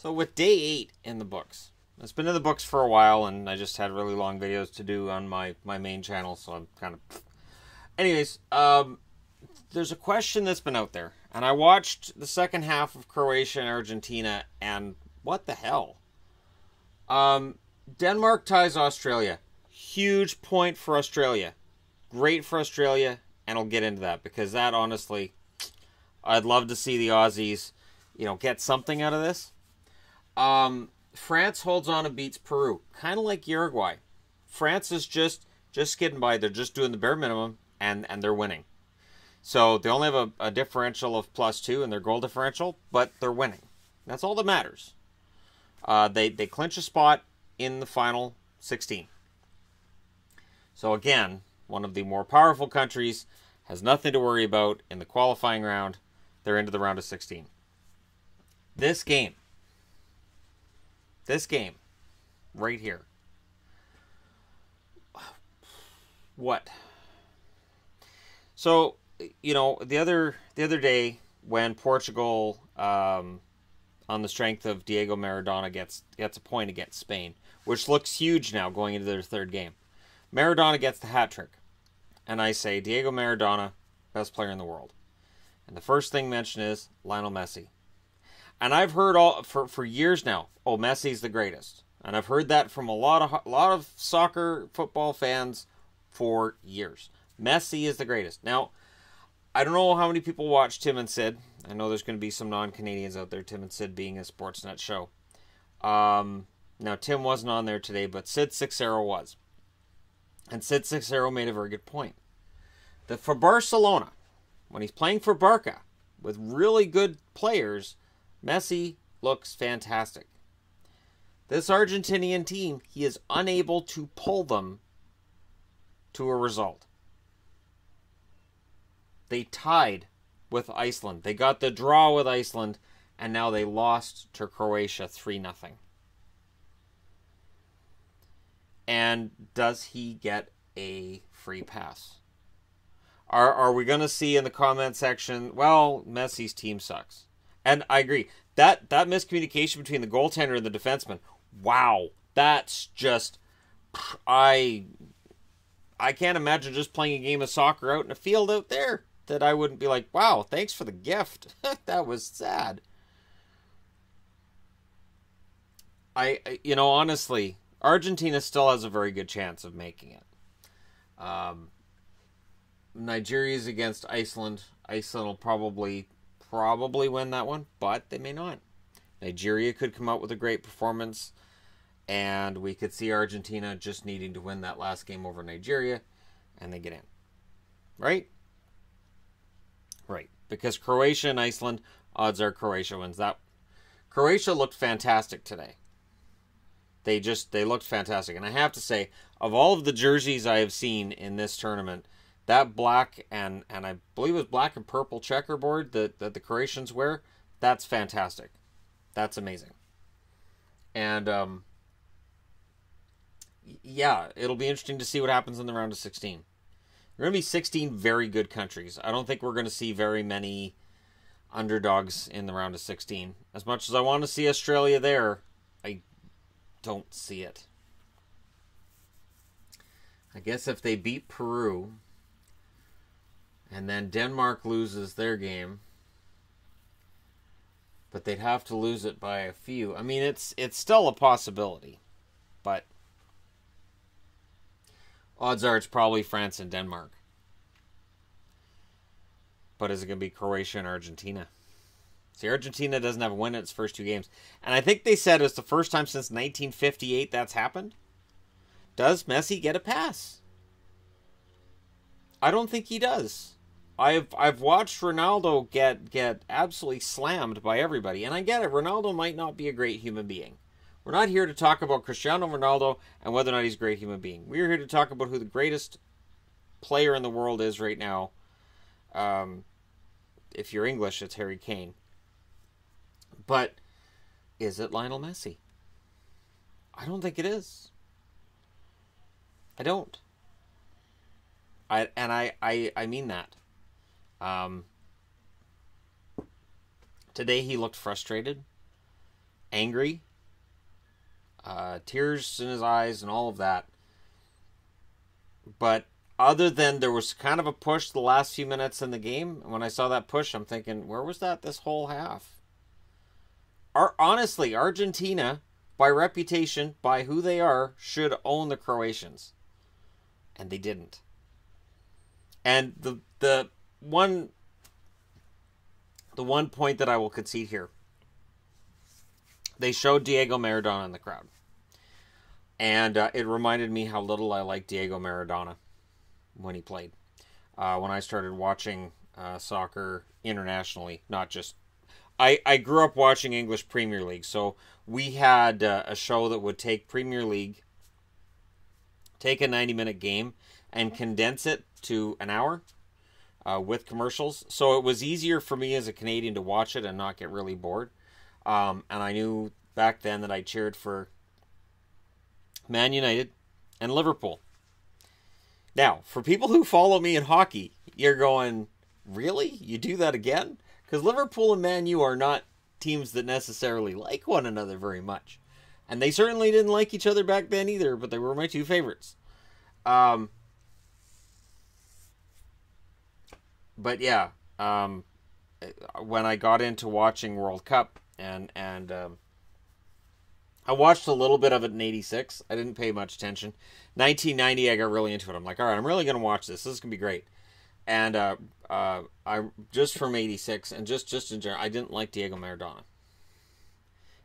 So with day 8 in the books, it's been in the books for a while, and I just had really long videos to do on my main channel, so I'm kind of... Anyways, there's a question that's been out there, and I watched the second half of Croatia and Argentina, and what the hell? Denmark ties Australia. Huge point for Australia. Great for Australia, and I'll get into that, because that, honestly, I'd love to see the Aussies, get something out of this. France holds on and beats Peru, kind of like Uruguay. France is just skidding by. They're just doing the bare minimum, and they're winning. So they only have a differential of +2 in their goal differential, but they're winning. That's all that matters. They clinch a spot in the final 16. So again, one of the more powerful countries has nothing to worry about in the qualifying round. They're into the round of 16. This game, right here. What? So, the other day when Portugal, on the strength of Diego Maradona, gets a point against Spain, which looks huge now going into their third game. Maradona gets the hat trick, and I say Diego Maradona, best player in the world. And the first thing mentioned is Lionel Messi. And I've heard for years now, oh, Messi's the greatest. And I've heard that from a lot of soccer, football fans for years. Messi is the greatest. Now, I don't know how many people watch Tim and Sid. I know there's going to be some non-Canadians out there, Tim and Sid being a Sportsnet show. Now, Tim wasn't on there today, but Sid Sixero was. And Sid Sixero made a very good point. That for Barcelona, when he's playing for Barca, with really good players, Messi looks fantastic. This Argentinian team, he is unable to pull them to a result. They tied with Iceland. They got the draw with Iceland, and now they lost to Croatia 3-0. And does he get a free pass? Are we going to see in the comment section, well, Messi's team sucks? And I agree. That miscommunication between the goaltender and the defenseman, wow, that's just... I can't imagine just playing a game of soccer out in a field out there that I wouldn't be like, wow, thanks for the gift. That was sad. Honestly, Argentina still has a very good chance of making it. Nigeria's against Iceland. Iceland will probably win that one, but they may not. Nigeria could come out with a great performance, and we could see Argentina just needing to win that last game over Nigeria, and they get in. Right? Right. Because Croatia and Iceland, odds are Croatia wins that. Croatia looked fantastic today. They looked fantastic. And I have to say, of all of the jerseys I have seen in this tournament, that black and I believe it was black and purple checkerboard that the Croatians wear, that's fantastic. That's amazing. And yeah, it'll be interesting to see what happens in the round of 16. There are going to be 16 very good countries. I don't think we're going to see very many underdogs in the round of 16. As much as I want to see Australia there, I don't see it. I guess if they beat Peru, and then Denmark loses their game, but they'd have to lose it by a few. I mean, it's still a possibility, but odds are it's probably France and Denmark. But is it going to be Croatia and Argentina? See, Argentina doesn't have a win in its first 2 games. And I think they said it's the first time since 1958 that's happened. Does Messi get a pass? I don't think he does. I've watched Ronaldo get absolutely slammed by everybody. And I get it. Ronaldo might not be a great human being. We're not here to talk about Cristiano Ronaldo and whether or not he's a great human being. We're here to talk about who the greatest player in the world is right now. If you're English, it's Harry Kane. But is it Lionel Messi? I don't think it is. I don't. I mean that. Today he looked frustrated. angry, tears in his eyes and all of that. But other than there was kind of a push the last few minutes in the game, when I saw that push, I'm thinking, where was that this whole half? Honestly, Argentina, by reputation, by who they are, should own the Croatians. And they didn't. And the one point that I will concede here, they showed Diego Maradona in the crowd. And it reminded me how little I liked Diego Maradona when he played. When I started watching soccer internationally, not just... I grew up watching English Premier League, so we had a show that would take Premier League, take a 90-minute game, and condense it to an hour with commercials. So it was easier for me as a Canadian to watch it and not get really bored. And I knew back then that I cheered for Man United and Liverpool. Now, for people who follow me in hockey, you're going, really? You do that again? Because Liverpool and Man U are not teams that necessarily like one another very much. And they certainly didn't like each other back then either, but they were my two favorites. But yeah, when I got into watching World Cup, and I watched a little bit of it in 86. I didn't pay much attention. 1990, I got really into it. I'm like, all right, I'm really going to watch this. This is going to be great. And I just from 86 and just in general, I didn't like Diego Maradona.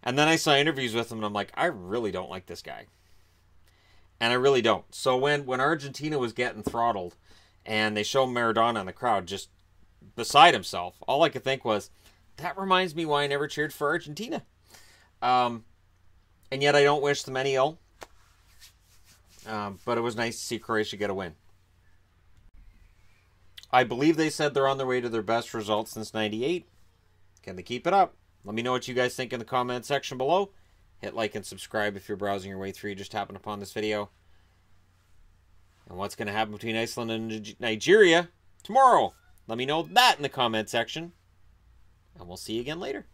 And then I saw interviews with him, and I'm like, I really don't like this guy. And I really don't. So when Argentina was getting throttled, and they showed Maradona in the crowd just beside himself, all I could think was, that reminds me why I never cheered for Argentina. And yet I don't wish them any ill. But it was nice to see Croatia get a win. I believe they said they're on their way to their best results since '98. Can they keep it up? Let me know what you guys think in the comment section below. Hit like and subscribe if you're browsing your way through. You just happened upon this video. And what's going to happen between Iceland and Nigeria tomorrow? Let me know that in the comment section. And we'll see you again later.